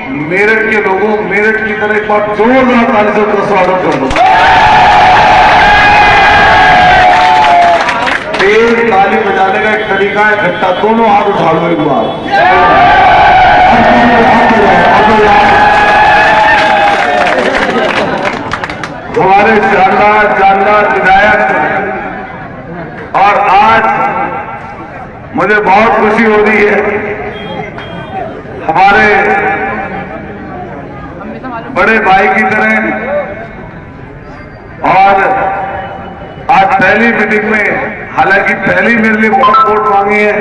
मेरठ के लोगों, मेरठ की तरह एक बार जोरदार ताली से उनका स्वागत कर दो। तेज ताली बजाने का एक तरीका है, इकट्ठा दोनों हाथ उठा लो एक बार। हमारे शानदार विधायक, और आज मुझे बहुत खुशी हो रही है, हमारे बड़े भाई की तरह, और आज पहली मीटिंग में, हालांकि पहली मेरे लिए बहुत वोट मांगी है,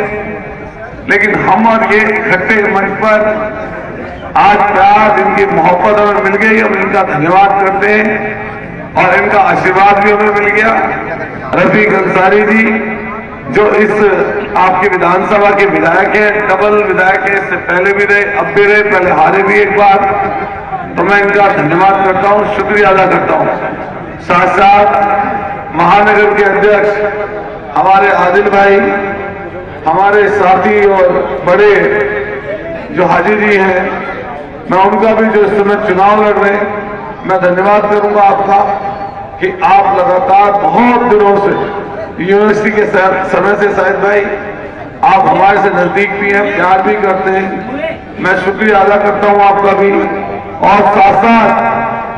लेकिन हम और ये इकट्ठे मंच पर आज प्यार, इनकी मोहब्बत हमें मिल गई। हम इनका धन्यवाद करते हैं और इनका आशीर्वाद भी हमें मिल गया। रफीक अंसारी जी जो इस आपके विधानसभा के विधायक हैं, डबल विधायक हैं, इससे पहले भी रहे, अब भी रहे, पहले हारे भी एक बार, तो मैं इनका धन्यवाद करता हूं, शुक्रिया अदा करता हूं। साथ साथ महानगर के अध्यक्ष हमारे आदिल भाई, हमारे साथी और बड़े जो हाजी जी हैं, मैं उनका भी जो इस समय चुनाव लड़ रहे हैं, मैं धन्यवाद करूंगा आपका कि आप लगातार बहुत दिनों से यूनिवर्सिटी के समय से शायद भाई आप हमारे से नजदीक भी हैं, प्यार भी करते हैं, मैं शुक्रिया अदा करता हूं आपका भी। और साथ साथ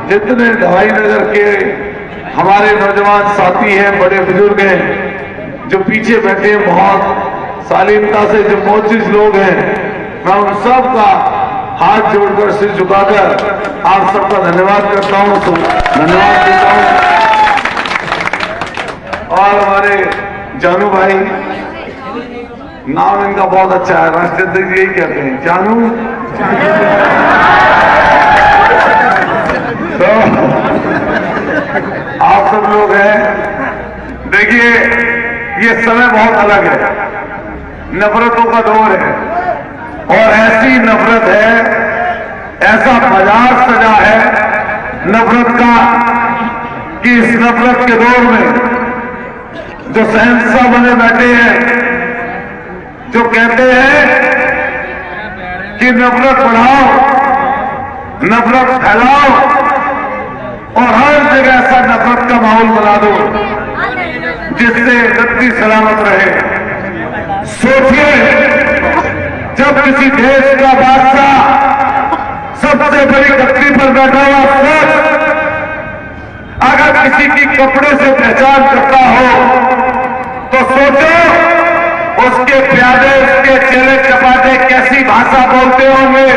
जितने ढवाई नगर के हमारे नौजवान साथी हैं, बड़े बुजुर्ग हैं, जो पीछे बैठे हैं, बहुत शालीनता से जो मोजिज लोग हैं, मैं उन सब का हाथ जोड़कर, सिर झुकाकर आप सबका धन्यवाद करता हूं, धन्यवाद देता हूं। और हमारे जानू भाई, नाम इनका बहुत अच्छा है, राष्ट्रध्यक्ष यही कहते हैं, जानू। तो आप सब लोग हैं, देखिए ये समय बहुत अलग है, नफरतों का दौर है, और ऐसी नफरत है, ऐसा बाजार सजा है नफरत का कि इस नफरत के दौर में जो शहंशाह बने बैठे हैं, जो कहते हैं कि नफरत बढ़ाओ, नफरत फैलाओ और हर जगह ऐसा नफरत का माहौल बना दो जिससे धरती सलामत रहे। सोचिए, जब किसी देश का बादशाह सबसे बड़ी गद्दी पर बैठा हुआ शख्स अगर किसी की कपड़े से पहचान करता हो, तो सोचो उसके प्यादे, उसके चेले चपाटे कैसी भाषा बोलते होंगे।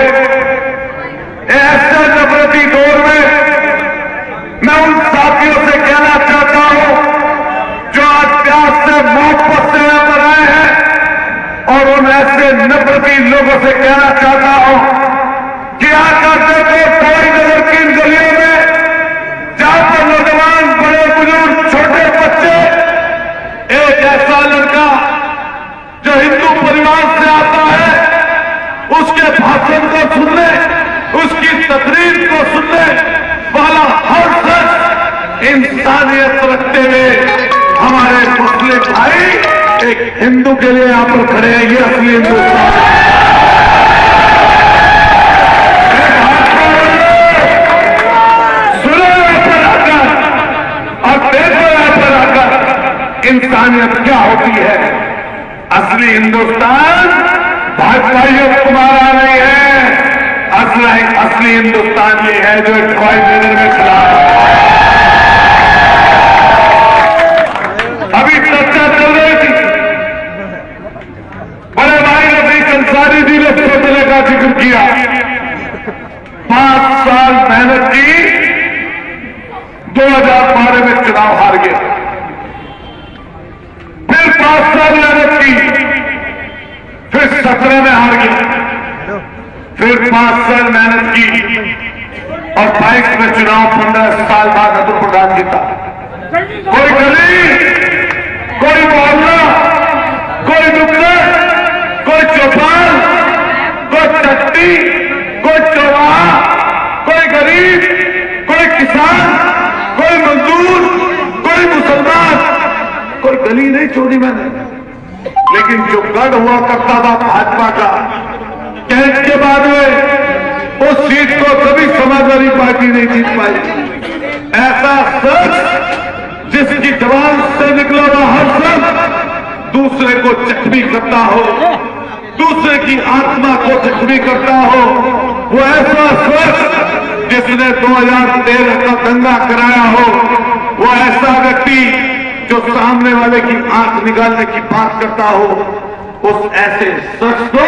ऐसे नफरती दौर में मैं उन साथियों से कहना चाहता हूं जो आज प्यार से, मोहब्बत से यहां पर आए हैं, और उन ऐसे नफरती लोगों से कहना चाहता हूं कि आकर देखो कोई नगर की इन गलियों में, जहां पर नौजवान, बड़े बुजुर्ग, छोटे बच्चे, एक ऐसा लड़का जो हिंदू परिवार से आता है, उसके भाषण को सुनने, उसकी तकरीर को सुनने वाला हर शख्स इंसानियत रखते हुए हमारे मुस्लिम भाई एक हिंदू के लिए यहां पर खड़े हैं। ये असली हिंदुस्तान है। सुनो यहां पर आकर और देखो यहां पर आकर इंसानियत क्या होती है। असली हिंदुस्तान भाजपाइयों तुम्हारा नहीं है, असली हिंदुस्तान ये है जो ढवाई नगर में खड़ा है। अभी चर्चा चल रही थी, बड़े भाई रफीक अंसारी जी ने सोचने का जिक्र किया, 5 साल मेहनत की, 2012 में चुनाव हार गया, फिर 5 साल मेहनत की, फिर 17 में हार गया, फिर 5 साल मेहनत की और 22 में चुनाव 15 साल बाद अतुल प्रधान जीता। कोई गली, कोई मोहल्ला, कोई नुक्कड़, कोई चौपाल, कोई चट्टी, कोई चौराहा, कोई गरीब, कोई किसान, कोई मजदूर, कोई मुसलमान, कोई गली नहीं छोड़ी मैंने। लेकिन जो गढ़ हुआ करता था भाजपा का, कैंट के बाद में उस समाजवादी पार्टी नहीं जीत पाई। ऐसा शख्स जिसकी जवान से निकला हुआ हर शब्द दूसरे को जख्मी करता हो, दूसरे की आत्मा को जख्मी करता हो, वो ऐसा शख्स जिसने 2013 का दंगा कराया हो, वो ऐसा व्यक्ति जो सामने वाले की आंख निकालने की बात करता हो, उस ऐसे शख्स को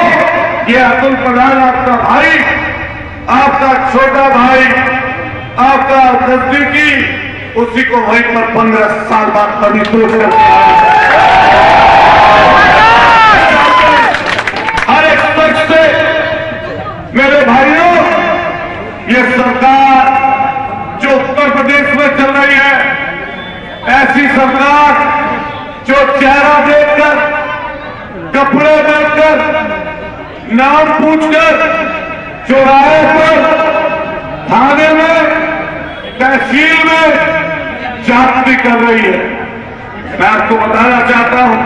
ये अतुल प्रधान आपका भाई, आपका छोटा भाई, आपका नजदीकी, उसी को वहीं पर 15 साल बाद कभी तोड़ कर हर एक शख्स से मेरे भाइयों, ये सरकार जो उत्तर प्रदेश में चल रही है, ऐसी सरकार जो चेहरा देखकर, कपड़े देखकर, नाम पूछकर, चौराहे पर, थाने में, तहसील में जाति कर रही है। मैं आपको बताना चाहता हूं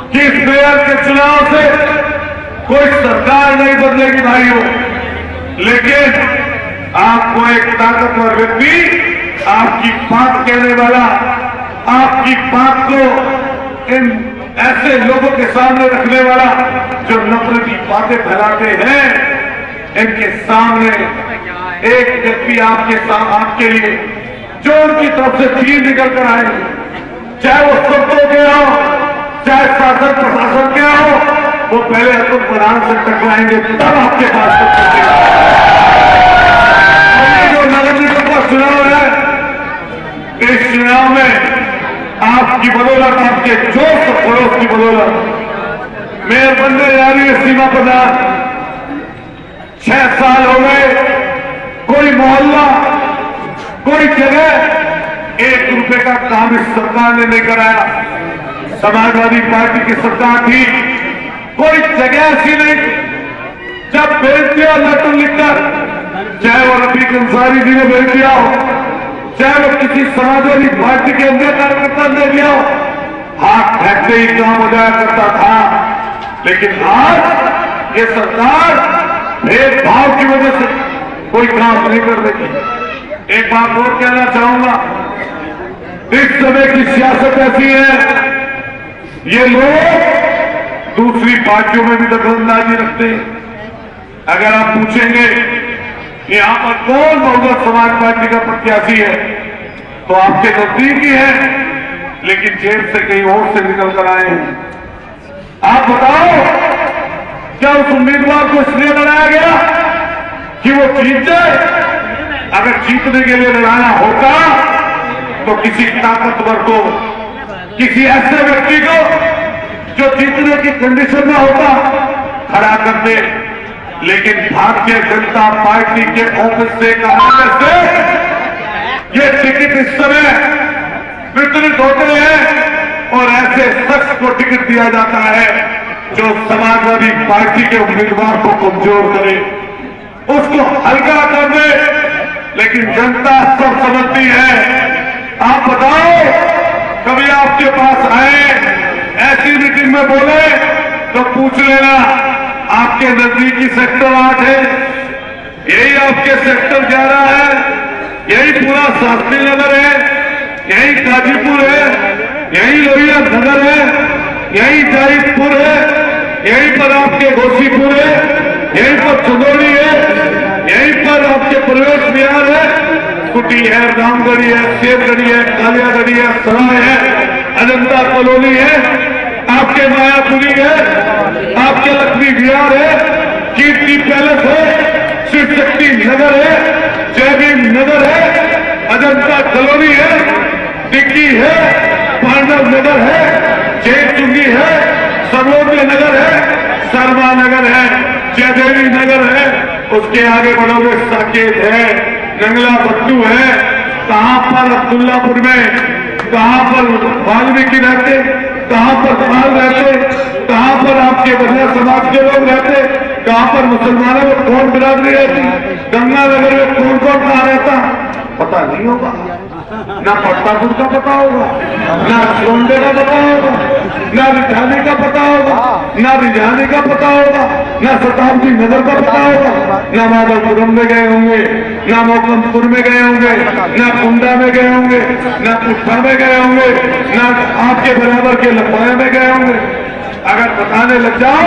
कि इस मेयर के चुनाव से कोई सरकार नहीं बदलेगी भाइयों, लेकिन आपको एक ताकतवर व्यक्ति आपकी बात कहने वाला, आपकी बात को इन ऐसे लोगों के सामने रखने वाला जो नफरत की बातें फैलाते हैं, इनके सामने एक व्यक्ति आपके लिए जो उनकी तरफ से तीर निकल कर आएंगे, चाहे वो सत्ता के हो, चाहे शासन प्रशासन के हो, वो पहले अतुल प्रधान से टकराएंगे, तब आपके पास जो नगर निगम का चुनाव है, इस चुनाव में आपकी बदौलत, आपके जोश और पड़ोस की बदौलत मेयर बनने जा रही है सीमा प्रधान। 6 साल हो गए, कोई मोहल्ला, कोई जगह 1 रुपए का काम इस सरकार ने नहीं कराया। समाजवादी पार्टी की सरकार थी, कोई जगह ऐसी नहीं जब भेज दिया लेटर लिखकर, चाहे वो रफीक अंसारी जी ने भेज दिया हो, चाहे वो किसी समाजवादी पार्टी के अंदर कार्यकर्ता ने दिया हो, हाथ फेंकते ही काम हो जाया करता था। लेकिन आज ये सरकार भेदभाव की वजह से कोई काम नहीं कर रही। एक बात और कहना चाहूंगा, इस समय की सियासत ऐसी है, ये लोग दूसरी पार्टियों में भी दखलंदाजी रखते हैं। अगर आप पूछेंगे यहां पर कौन बहुजन समाज पार्टी का प्रत्याशी है, तो आपके नजदीक ही है, लेकिन जेल से कहीं और से निकल कर आए हैं। आप बताओ, क्या उस उम्मीदवार को इसलिए बनाया गया कि वो जीत जाए? अगर जीतने के लिए लड़ाना होता तो किसी ताकतवर को, किसी ऐसे व्यक्ति को जो जीतने की कंडीशन में होता, खड़ा कर दे। लेकिन भारतीय जनता पार्टी के ऑफिस से कहानी से ये टिकट इस समय वितरित होते हैं और ऐसे शख्स को टिकट दिया जाता है जो समाजवादी पार्टी के उम्मीदवार को कमजोर करे, उसको हल्का कर दे। लेकिन जनता सब समझती है। आप बताओ, कभी आपके पास आए, ऐसी मीटिंग में बोले तो पूछ लेना आपके नजदीकी सेक्टर 8 है, यही आपके सेक्टर 11 है, यही पूरा शास्त्री नगर है, यही गाजीपुर है, यही लोहिया नगर है, यही जाहिदपुर है, यहीं पर आपके घोसीपुर है, यहीं पर चंदौली है, यहीं पर आपके प्रवेश विहार है, कुटी है, रामगढ़ी है, शेरगढ़ी है, कालियागढ़ी है, सराय है, अजंता कॉलोनी है, आपके मायापुरी है, आपके लक्ष्मी विहार है, कीर्ति पैलेस है, शिव शक्ति नगर है, जयभीम नगर है, अजंता कॉलोनी है, डिग्गी है, पांडव नगर है, जयचुंगी है, सर्वोदय नगर है, शर्मा नगर है, जयदेवी नगर है, उसके आगे बढ़ोगे साकेत है, नंगला बट्टू है, कहां पर अब्दुल्लापुर में, कहां पर वाल्मीकि रहते, कहां पर पाल रहते, कहां पर आपके बनिया समाज के लोग रहते, कहां पर मुसलमानों में कौन बिरादरी रहती, गंगा नगर में कौन कौन कहां रहता, पता नहीं होगा। ना पट्टापुर का पता होगा, ना सोंडे का पता होगा, ना रिझाने का पता होगा, ना रिझाने का पता होगा, ना शताब्दी नगर का पता होगा, ना माधवपुरम में गए होंगे, ना मोकमपुर में गए होंगे, ना कुंडा में गए होंगे, ना पुट्ठा में गए होंगे, ना आपके बराबर के लखवाया में गए होंगे। अगर बताने लग जाओ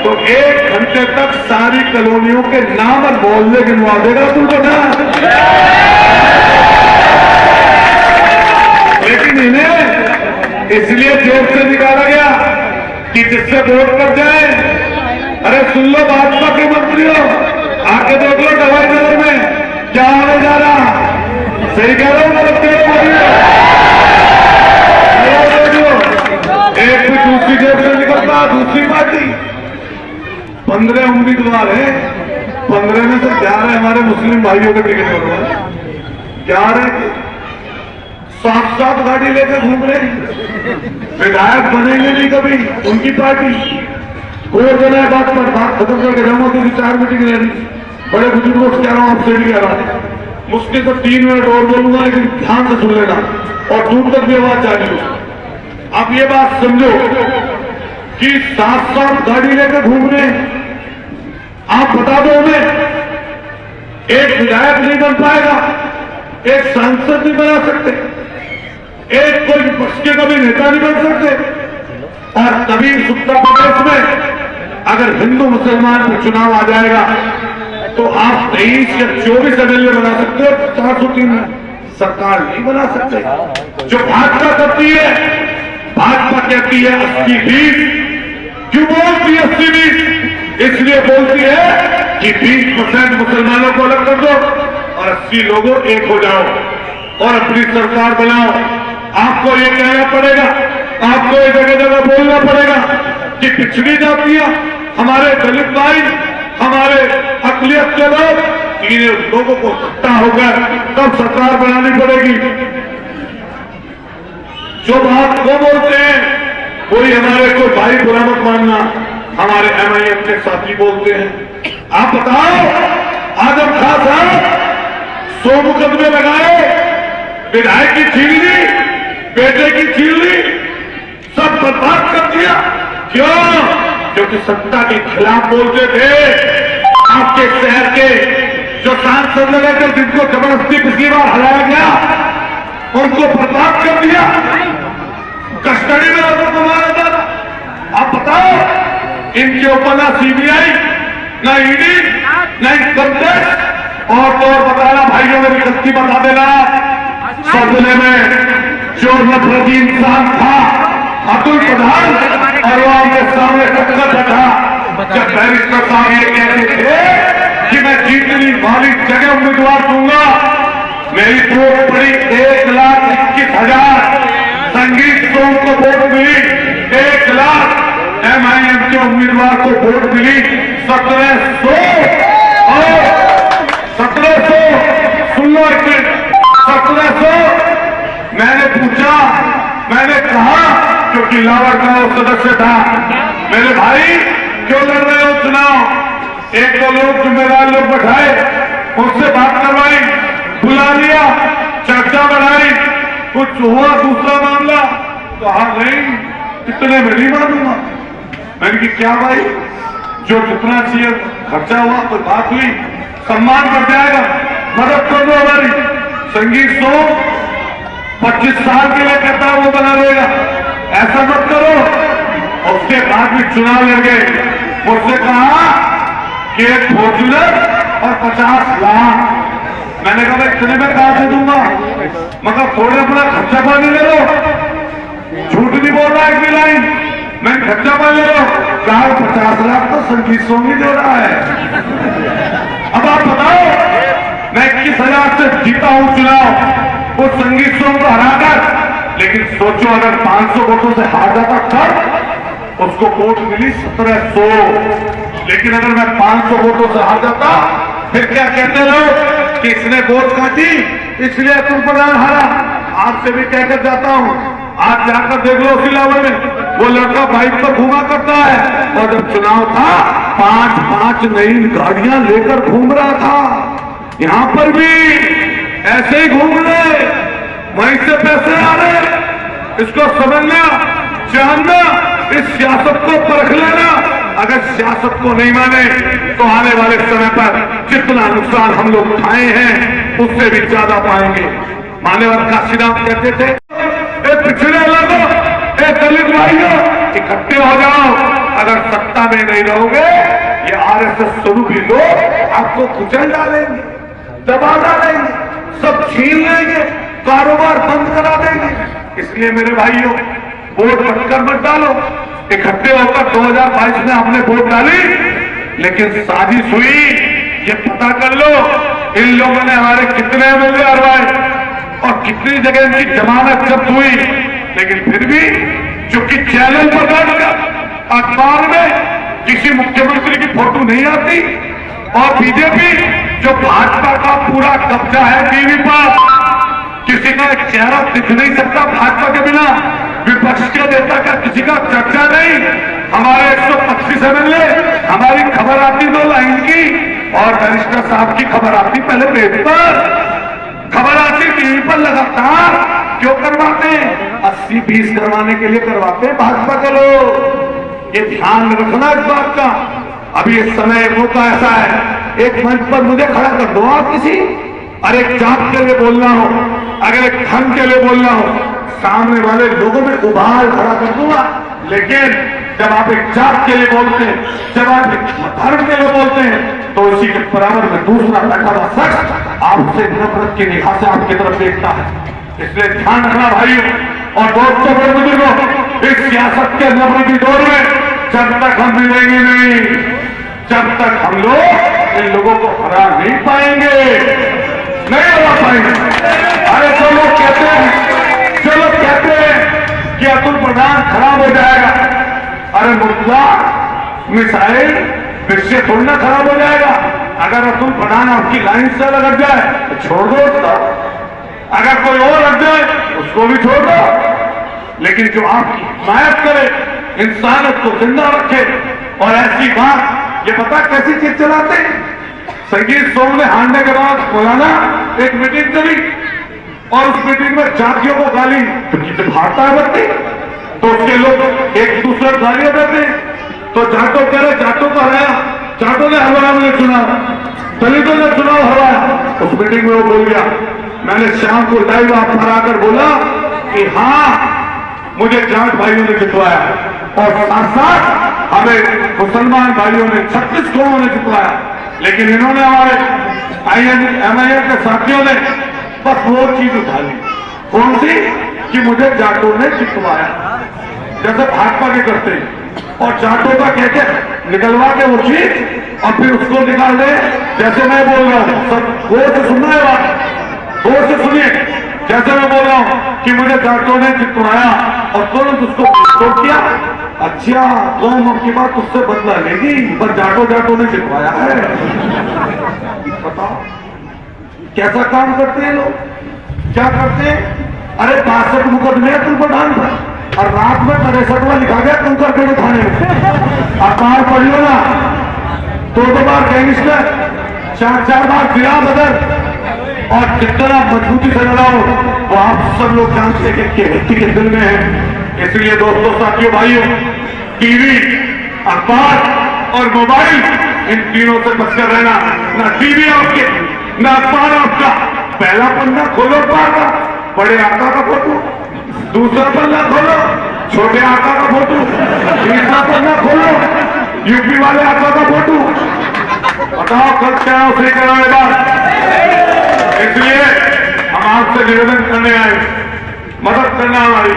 तो 1 घंटे तक सारी कॉलोनियों के नाम और मोहल्ले गिनवा देगा तुमको ना। लेकिन इन्हें इसलिए जेब से निकाला गया कि जिससे वोट कर जाए। अरे सुन लो भाजपा के मंत्रियों, आके देख लो दवाई नगर में क्या होने जा रहा। सही कह रहा हूं गलत कह रहा हूं? एक भी दूसरी जेब से निकलता, दूसरी पार्टी। 15 उम्मीदवार है, 15 में से 11 हमारे मुस्लिम भाइयों के टिकट पर हुआ। 11 7-7 गाड़ी लेकर घूम रहे, विधायक बनेंगे नहीं कभी उनकी पार्टी। कोई जना है बात पर बात खत्म करके जाऊंगा क्योंकि 4 मीटिंग ले रही। बड़े बुजुर्गों से कह रहा हूं, आपसे भी कह रहा हूं, मुश्किल से 3 मिनट और बोलूंगा, लेकिन ध्यान से सुन लेना और दूर तक भी आवाज जाने दो। आप ये बात समझो कि 7-7 गाड़ी लेकर घूम रहे, आप बता दो हमें, एक विधायक नहीं बन पाएगा, एक सांसद नहीं बना सकते, एक कोई विपक्ष के कभी नेता नहीं बन सकते। और कभी उत्तर प्रदेश में अगर हिंदू मुसलमान में चुनाव आ जाएगा तो आप 23 या 24 MLA बना सकते हो, 403 में सरकार नहीं बना सकते। जो भाजपा करती है, भाजपा कहती है 80-20। क्यों बोलती है 80-20? इसलिए बोलती है कि 20% मुसलमानों को अलग कर दो और 80 लोगों एक हो जाओ और अपनी सरकार बनाओ। आपको ये कहना पड़ेगा, आपको ये जगह जगह बोलना पड़ेगा कि पिछड़ी जातियां, हमारे दलित भाई, हमारे अकलियत के लोग, इन्हें लोगों को इकट्ठा होकर तब सरकार बनानी पड़ेगी। जो बात वो बोलते हैं, कोई हमारे कोई भाई बुरा मत मानना, हमारे MIM के साथी बोलते हैं। आप बताओ, आजम खान साहब 100 मुकदमे लगाए, विधायक की छीन ली, बेटे की छीन ली, सब बर्बाद कर दिया। क्यों? क्योंकि सत्ता के खिलाफ बोलते थे। आपके शहर के जो सांसद लगाकर जिनको जबरदस्ती पिछली बार हराया गया, उनको बर्बाद कर दिया, कस्टडी में रखकर मारा जा रहा। आप बताओ, इनके ऊपर ना CBI, ना ED, ना इनकम टैक्स। और तो और बताना भाइयों में भी गलती बता देना, जिले में जो नफरती इंसान था अतुल प्रधान, और वो आमने सामने टक्कर बैठा जब बैरिस्टर साहब ये कहते थे कि मैं जीतने वाली जगह उम्मीदवार दूंगा। मेरी वोट पड़ी 1,21,000, संगीत सोम को वोट मिली 1 लाख, MIM के उम्मीदवार को वोट मिली 1700 और 1700। सुन लो एक मिनट, 1700। मैंने पूछा, मैंने कहा, क्योंकि लावर का सदस्य था, मेरे भाई क्यों लड़ रहे हो चुनाव? एक तो लोग जिम्मेदार लोग बैठाए, उनसे बात करवाई, बुला लिया, चर्चा बढ़ाई, कुछ हुआ दूसरा मामला तो हाँ नहीं, इतने में नहीं मानूंगा। मैंने कि क्या भाई, जो जितना चाहिए खर्चा हुआ तो बात हुई, सम्मान कर जाएगा, मदद कर दो हमारी। संगीत सो 25 साल के लिए कहता है वो बना रहेगा, ऐसा मत करो। और उसके बाद भी चुनाव लड़ गए, मुझसे कहा कि एक फॉर्च्यूनर और 50 लाख। मैंने कहा इतने में कहां से दूंगा, मगर थोड़े अपना खर्चा पानी ले लो। झूठ नहीं बोल रहा है कि लाइन, मैं खर्चा पानी ले लो। कहा 50 लाख तो संगीत सोम ही दे रहा है। अब आप बताओ, मैं 21,000 से जीता हूं चुनाव, वो संगीत सोम को हराकर। लेकिन सोचो अगर 500 वोटों से हार जाता तब उसको वोट मिली 1700। लेकिन अगर मैं 500 वोटों से हार जाता, फिर क्या कहते लोग कि इसने वोट काटी इसलिए अतुल प्रधान हारा। आपसे भी कहकर जाता हूं, आज जाकर देख लो सिलावर में वो लड़का बाइक पर घूमा करता है, और जब चुनाव था 5-5 नई गाड़ियां लेकर घूम रहा था। यहां पर भी ऐसे ही घूम रहे, वहीं से पैसे आ रहे हैं, इसको समझना, जानना, इस सियासत को परख लेना। अगर सियासत को नहीं माने तो आने वाले समय पर जितना नुकसान हम लोग उठाए हैं उससे भी ज्यादा पाएंगे। मान्यवर काशीराम कहते थे, पिछड़े लोगों, दलित भाइयों, इकट्ठे हो जाओ। अगर सत्ता में नहीं रहोगे ये आरएसएस स्वरूपी लोग आपको कुचल डालेंगे, दबा डालेंगे, सब छीन लेंगे, कारोबार बंद करा देंगे। इसलिए मेरे भाइयों, वोट रखकर मत डालो। इकट्ठे होकर 2022 में आपने वोट डाली, लेकिन साजिश हुई ये पता कर लो, इन लोगों ने हमारे कितने एमएलए हरवाए और कितनी जगह इनकी जमानत जब्त हुई। लेकिन फिर भी चूंकि चैनल पर बैठकर अखबार में किसी मुख्यमंत्री की फोटो नहीं आती और बीजेपी जो भाजपा का पूरा कब्जा है टीवी पर, किसी का एक चेहरा दिख नहीं सकता भाजपा के बिना, विपक्ष के नेता का किसी का चर्चा नहीं। हमारे 125 एमएलए, हमारी खबर आती 2 लाइन की और बैरिस्टर साहब की खबर आती पहले पेज पर, खबर आती टीवी पर लगातार। क्यों करवाते हैं? 80-20 करवाने के लिए करवाते हैं भाजपा के लोग। ये ध्यान रखना इस बात का। अभी इस समय मौका ऐसा है, एक मंच पर मुझे खड़ा कर दो आप किसी, अरे एक जात के लिए बोलना हो, अगर एक धर्म के लिए बोलना हो, सामने वाले लोगों में उबाल खड़ा कर दूंगा। लेकिन जब आप एक जात के लिए बोलते हैं, जब आप एक धर्म के लिए बोलते हैं, तो इसी के बराबर में दूसरा बैठा हुआ शख्स आपसे नफरत की निगाह से आपकी तरफ देखता है। इसलिए ध्यान रखना भाइयों और दोस्तों, बड़े बुजुर्गों, इस सियासत के नफरती दौर में जब तक हम मिलेंगे नहीं, जब तक हम लोग इन लोगों को हरा नहीं पाएंगे, नहीं हरा पाएंगे। अरे जो लोग कहते हैं कि अतुल प्रधान खराब हो जाएगा, अरे मुद्दा मिसाइल विषय थोड़ा ना खराब हो जाएगा। अगर अतुल प्रधान आपकी लाइन से लग जाए तो छोड़ दो उसका, अगर कोई और लग जाए उसको भी छोड़ दो, लेकिन जो आपकी हिमायत करे, इंसानियत को जिंदा रखे। और ऐसी बात, ये पता कैसी चीज चलाते हैं, संगीत सोम में हारने के बाद मौलाना एक मीटिंग करी और उस मीटिंग में जातियों को गाली, तो भागता है बत्ती, तो उसके लोग एक दूसरे को गालियां देते हैं। तो जाटो कह रहे जाटो को हराया, जाटो ने हरवाया, मुझे चुनाव, दलितों ने चुनाव हरवाया। उस मीटिंग में वो बोल गया, मैंने शाम को लाइव आप हराकर बोला कि हाँ मुझे जाट भाइयों ने जितवाया और साथ साथ हमें मुसलमान भाइयों ने 36 करोड़ ने जितवाया। लेकिन इन्होंने हमारे MIM के साथियों ने बस वो चीज उठा ली, कौन सी, कि मुझे जाटों ने जितवाया, जैसे भाजपा के करते हैं। और जाटों का कहते निकलवा के वो चीज और फिर उसको निकाल दे, जैसे मैं बोल रहा हूं, सब गौर से सुनना है बात, गौर से सुनिए। जैसे मैं बोल रहा हूं कि मुझे जाटों ने जितवाया और तुरंत उसको तो किया, अच्छा कौम अब की बात उससे बदला लेगी, पर जाटों ने जितवाया है। बताओ कैसा काम करते हैं लोग, क्या करते हैं? अरे 62 मुकदमे अतुल प्रधान पर और रात में 63वां लिखा गया कंकरखेड़े थाने में। अखबार पढ़ लो ना, 2 बार गैंगस्टर, 4 बार जिला बदल, और जितना मजबूती से लड़ाओ वो आप सब लोग जानते हैं कि व्यक्ति के दिल में है। इसलिए दोस्तों, साथियों, भाइयों, टीवी, अखबार और मोबाइल, इन तीनों से बचकर रहना। ना टीवी आपके, ना अखबार आपका। पहला पन्ना खोलो अखबार का, बड़े आका का फोटो, दूसरा पन्ना खोलो छोटे आका का फोटो, तीसरा पन्ना खोलो यूपी वाले आका का फोटो। बताओ कब क्या उसे कराने बात। इसलिए हम आपसे निवेदन करने आए, मदद करना हमारी।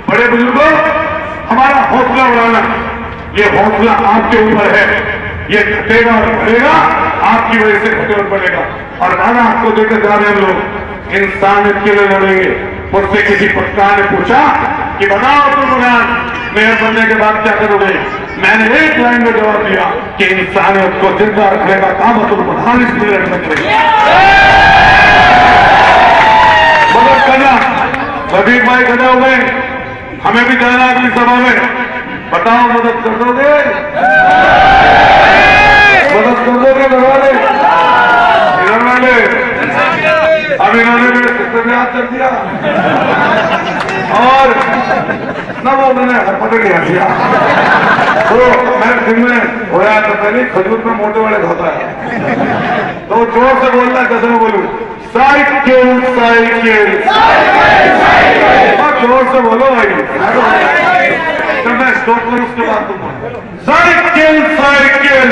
बड़े बुजुर्गों, हमारा हौसला बढ़ाना, ये हौसला आपके ऊपर है, ये घटेगा और बढ़ेगा, आपकी वजह से घटे और बढ़ेगा। और वादा आपको देकर जा रहे हैं हम लोग, इंसानियत के लिए लड़ेंगे। मुझसे किसी पत्रकार ने पूछा कि बताओ तुम मेयर बनने के बाद क्या करोगे? मैंने एक लाइन में जवाब दिया कि इंसानियत को जिंदा रखने का काम अतुल प्रधान इसलिए रखना चाहिए। मदद करना। प्रदीप भाई खड़े हो गए, हमें भी जाना अगली सभा में। बताओ मदद कर दोगे? मदद कर दोगे घर वाले? अब इन्होंने मेरे कर दिया और न वो मैंने हरपटे लिया दिया। तो मैं दिन में होया तो पहले खजूर में मोटे वाले खाता है, तो जोर से बोलना कैसे मैं बोलूं, साइकिल साइकिल, और जोर से बोलो भाई, जब मैं स्टॉप करूं उसके बाद तुम साइकिल साइकिल।